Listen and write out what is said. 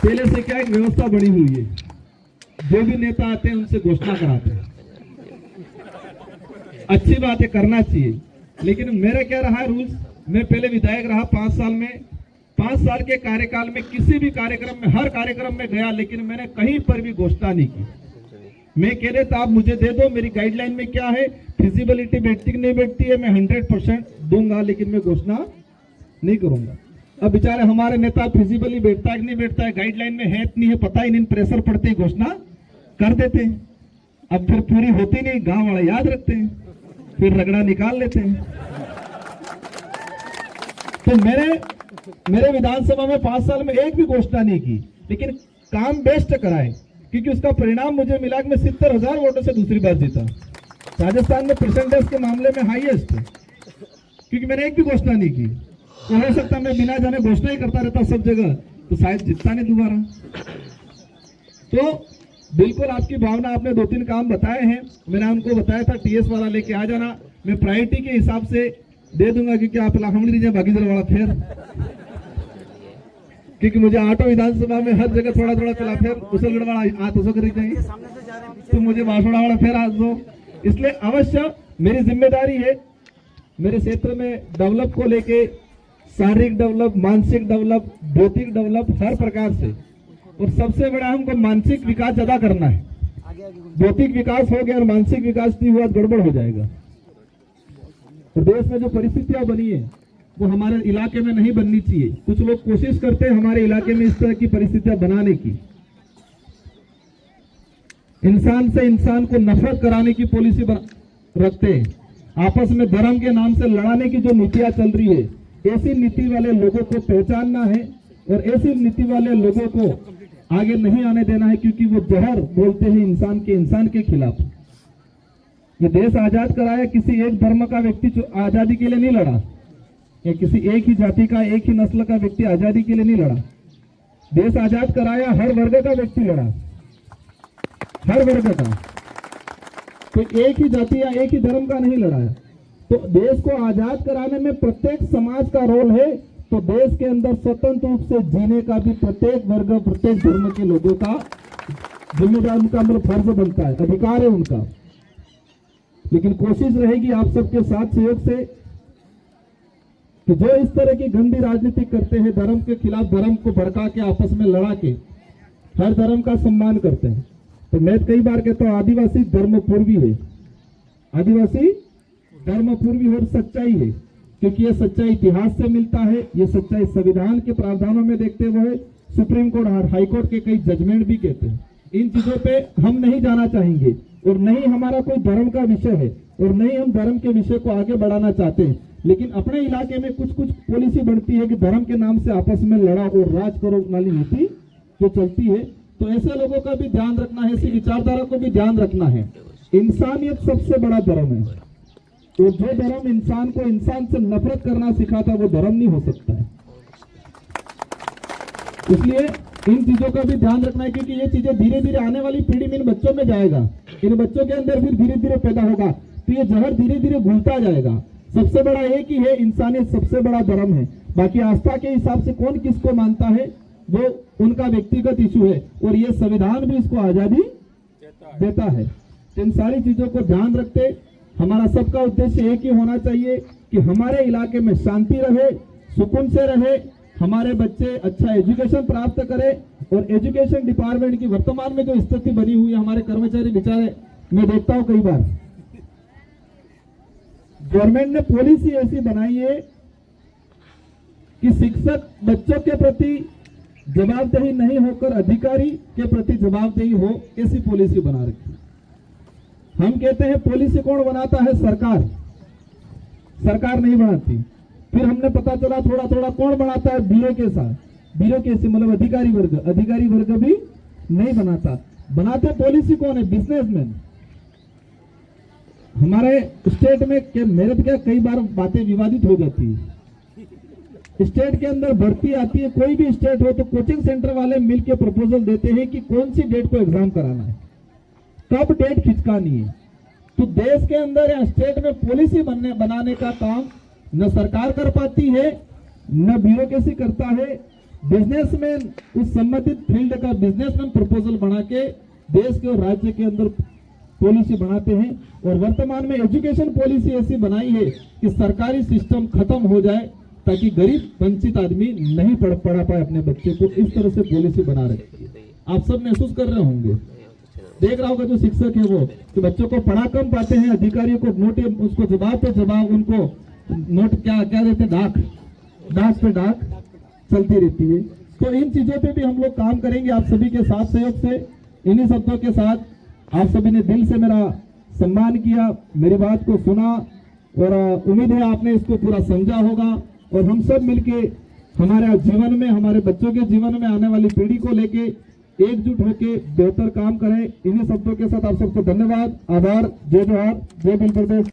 पहले से क्या एक व्यवस्था बनी हुई है, जो भी नेता आते हैं उनसे घोषणा कराते हैं। अच्छी बात है, करना चाहिए, लेकिन मेरा क्या रहा रूल्स, मैं पहले विधायक रहा 5 साल में, 5 साल के कार्यकाल में किसी भी कार्यक्रम में, हर कार्यक्रम में गया, लेकिन मैंने कहीं पर भी घोषणा नहीं की। मैं कह रहे था आप मुझे दे दो, मेरी गाइडलाइन में क्या है, फिजिबिलिटी बैठती कि नहीं बैठती है, मैं 100% दूंगा, लेकिन मैं घोषणा नहीं करूंगा। अब बेचारे हमारे नेता फिजिबली बैठता है कि नहीं बैठता है, गाइडलाइन में है नहीं है पता ही नहीं, प्रेशर पड़ते ही घोषणा कर देते हैं। अब फिर पूरी होती नहीं, गांव वाले याद रखते हैं, फिर रगड़ा निकाल लेते हैं। तो मेरे विधानसभा में 5 साल में एक भी घोषणा नहीं की, लेकिन काम बेस्ट कराए, क्योंकि उसका परिणाम मुझे मिला कि मैं 70,000 वोटों से दूसरी बार जीता। राजस्थान में परसेंटेज के मामले में हाईएस्ट, क्योंकि मैंने एक भी घोषणा नहीं की। तो हो सकता मैं बिना जाने घोषणा ही करता रहता सब जगह, तो शायद जीतता नहीं दोबारा। तो बिल्कुल आपकी भावना, आपने 2-3 काम बताए हैं, मैंने उनको बताया था टीएस वाला लेके आ जाना, मैं प्रायोरिटी के हिसाब से दे दूंगा, क्योंकि आप लाखमड़ी लीजिए भागीदार वाला फिर, क्योंकि मुझे आटो विधानसभा में हर जगह थोड़ा थोड़ा चला, फिर कुशलगढ़ वाला हाथ उसको खरीद जाएंगे, तो मुझे बांसवाड़ा वाला फिर हाथ दो। इसलिए अवश्य मेरी जिम्मेदारी है मेरे क्षेत्र में डेवलप को लेके, शारीरिक डेवलप, मानसिक डेवलप, भौतिक डेवलप, हर प्रकार से। और सबसे बड़ा हमको मानसिक विकास ज्यादा करना है। भौतिक विकास हो गया और मानसिक विकास नहीं हुआ तो गड़बड़ हो जाएगा। प्रदेश में जो परिस्थितियां बनी है वो हमारे इलाके में नहीं बननी चाहिए। कुछ लोग कोशिश करते हैं हमारे इलाके में इस तरह की परिस्थितियां बनाने की, इंसान से इंसान को नफरत कराने की पॉलिसी रखते हैं, आपस में धर्म के नाम से लड़ाने की जो नीतियां चल रही है, ऐसी नीति वाले लोगों को पहचानना है और ऐसी नीति वाले लोगों को आगे नहीं आने देना है, क्योंकि वो जहर बोलते हैं इंसान के खिलाफ। ये देश आजाद कराया किसी एक धर्म का व्यक्ति आजादी के लिए नहीं लड़ा, या किसी एक ही जाति का, एक ही नस्ल का व्यक्ति आजादी के लिए नहीं लड़ा। देश आजाद कराया हर वर्ग का व्यक्ति लड़ा, हर वर्ग का, कोई एक ही जाति या एक ही धर्म का नहीं लड़ा है। तो देश को आजाद कराने में प्रत्येक समाज का रोल है, तो देश के अंदर स्वतंत्र रूप से जीने का भी प्रत्येक वर्ग, प्रत्येक धर्म के लोगों का जिम्मेदार, उनका मतलब फर्ज बनता है, अधिकार है उनका। लेकिन कोशिश रहेगी आप सबके साथ सहयोग से कि जो इस तरह की गंदी राजनीति करते हैं, धर्म के खिलाफ धर्म को भड़का के आपस में लड़ा के हर धर्म का सम्मान करते हैं। तो मैं कई बार कहता हूं आदिवासी धर्म पूर्वी है, आदिवासी धर्म पूर्वी और सच्चाई है, क्योंकि ये सच्चाई इतिहास से मिलता है, ये सच्चाई संविधान के प्रावधानों में देखते हुए सुप्रीम कोर्ट और हाई कोर्ट के कई जजमेंट भी कहते हैं। इन चीजों पे हम नहीं जाना चाहेंगे, और नहीं हमारा कोई धर्म का विषय है, और नहीं हम धर्म के विषय को आगे बढ़ाना चाहते हैं। लेकिन अपने इलाके में कुछ पॉलिसी बनती है कि धर्म के नाम से आपस में लड़ा और राज करो वाली नीति जो चलती है, तो ऐसे लोगों का भी ध्यान रखना है, ऐसी विचारधारा को भी ध्यान रखना है। इंसानियत सबसे बड़ा धर्म है, तो जो धर्म इंसान को इंसान से नफरत करना सिखाता वो धर्म नहीं हो सकता है। इसलिए इन चीजों का भी ध्यान रखना है, क्योंकि ये चीजें धीरे धीरे आने वाली पीढ़ी में इन बच्चों में जाएगा, इन बच्चों के अंदर फिर धीरे धीरे पैदा होगा, तो ये जहर धीरे धीरे घुलता जाएगा। सबसे बड़ा एक ही है, इंसानियत सबसे बड़ा धर्म है। बाकी आस्था के हिसाब से कौन किसको मानता है वो उनका व्यक्तिगत इशू है, और ये संविधान भी इसको आजादी देता है। इन सारी चीजों को ध्यान रखते हमारा सबका उद्देश्य एक ही होना चाहिए कि हमारे इलाके में शांति रहे, सुकून से रहे, हमारे बच्चे अच्छा एजुकेशन प्राप्त करें। और एजुकेशन डिपार्टमेंट की वर्तमान में जो स्थिति बनी हुई है, हमारे कर्मचारी बेचारे, मैं देखता हूं कई बार गवर्नमेंट ने पॉलिसी ऐसी बनाई है कि शिक्षक बच्चों के प्रति जवाबदेही नहीं होकर अधिकारी के प्रति जवाबदेही हो, ऐसी पॉलिसी बना रखी है। हम कहते हैं पॉलिसी कौन बनाता है? सरकार नहीं बनाती। फिर हमने पता चला थोड़ा थोड़ा कौन बनाता है? ब्यूरोक्रेसी मतलब अधिकारी वर्ग भी नहीं बनाता। बनाते पॉलिसी कौन है? बिजनेसमैन। हमारे स्टेट में मेरे तो क्या कई बार बातें विवादित हो जाती है। स्टेट के अंदर भर्ती आती है, कोई भी स्टेट हो, तो कोचिंग सेंटर वाले मिलकर प्रपोजल देते हैं कि कौन सी डेट को एग्जाम कराना है, कब डेट खिंचकानी है। तो देश के अंदर या स्टेट में पॉलिसी बनाने का काम न सरकार कर पाती है, न ब्यूरोक्रेसी करता है, बिजनेसमैन, उस संबंधित फील्ड का बिजनेसमैन प्रपोजल बना के देश के और राज्य के अंदर पॉलिसी बनाते हैं। और वर्तमान में एजुकेशन पॉलिसी ऐसी बनाई है कि सरकारी सिस्टम खत्म हो जाए ताकि गरीब वंचित आदमी नहीं पढ़ा पाए अपने बच्चे को। इस तरह से पॉलिसी बना रखी है। आप सब महसूस कर रहे होंगे, देख रहा होगा जो शिक्षक है वो कि बच्चों को पढ़ा कम पाते हैं, अधिकारियों को नोट, उसको जवाब पे जवाब, उनको नोट क्या क्या देते हैं, डाक पे डाक चलती रहती है। तो इन चीजों पे भी हम लोग काम करेंगे आप सभी के साथ सहयोग से। इन्हीं शब्दों के साथ आप सभी ने दिल से मेरा सम्मान किया, मेरी बात को सुना और उम्मीद है आपने इसको पूरा समझा होगा। और हम सब मिलके हमारे जीवन में, हमारे बच्चों के जीवन में, आने वाली पीढ़ी को लेके एकजुट होके बेहतर काम करें। इन्हीं शब्दों के साथ आप सबको धन्यवाद, आभार। जय जोहार, जय भील प्रदेश।